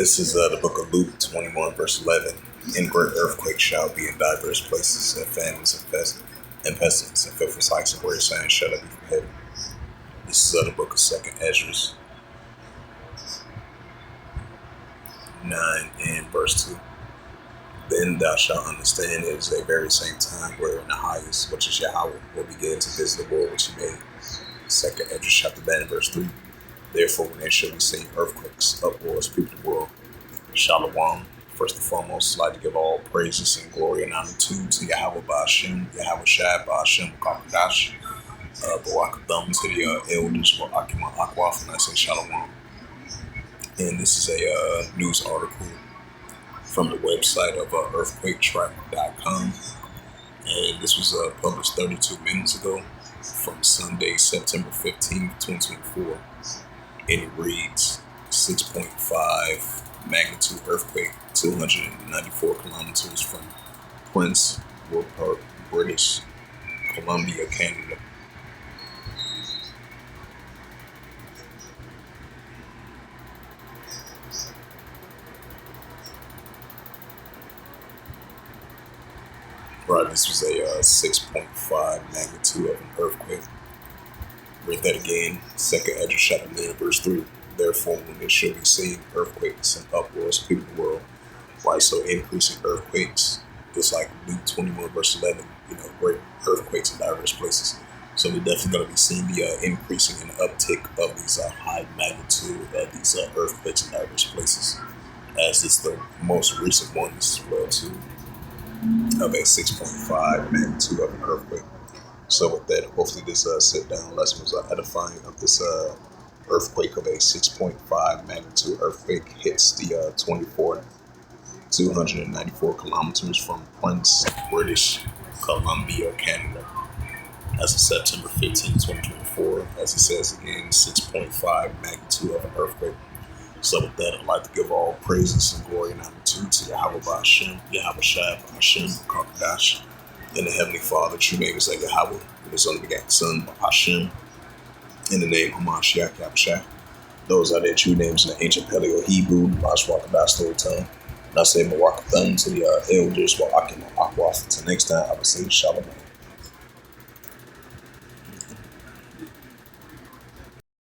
This is the book of Luke 21, verse 11. And great earthquakes shall be in diverse places, and famines and pestilence, and fearful sights and great signs shall be from heaven. This is the book of 2nd Ezra 9 and verse 2. Then thou shalt understand it is the very same time wherein the highest, which is Yahweh, will begin to visit the world which he made. 2nd Ezra chapter 9 verse 3. Therefore, when there shall be seen earthquakes, uproars, people of the world, Shalom. First and foremost, I'd like to give all praises and glory and honor to Yahweh Ba'ashem, Yahweh Shai, Ba'ashem, Kakadash, Barakathum, to the elders, Akima Akwaf, and I say Shalom. And this is a news article from the website of earthquaketrack.com. And this was published 32 minutes ago from Sunday, September 15th, 2024. And it reads 6.5 magnitude earthquake, 294 kilometers from Prince Rupert, British Columbia, Canada. Right, this was a 6.5 magnitude of an earthquake. Read that again. 2nd Ezra chapter 9 verse 3. Therefore, when there shall be seen earthquakes and uproars, people of the world, why so increasing earthquakes? Just like Luke 21 verse 11, great earthquakes in diverse places. So we're definitely going to be seeing the increasing and uptick of these high magnitude of these earthquakes in diverse places, as it's the most recent one as well too, of a 6.5 magnitude of an earthquake. So with that, hopefully this sit-down lesson was edifying of this earthquake of a 6.5 magnitude earthquake hits the 294 kilometers from Prince, British Columbia, Canada. As of September 15, 2024, as it says again, 6.5 magnitude of an earthquake. So with that, I'd like to give all praises and glory and honor to Yahweh Ba'ashem, Yahweh Shai, Ba'ashem, Kakadash, and the Heavenly Father, true name is Yahweh, and His only begotten Son, Ba'ashem, in the name of Hamashiach, Yahweh Shai. Those are their true names in the ancient Paleo Hebrew, Mashwakadah storytelling. And I say Barakathum to the elders, Akim Akwaf. Until next time, I will say Shalom.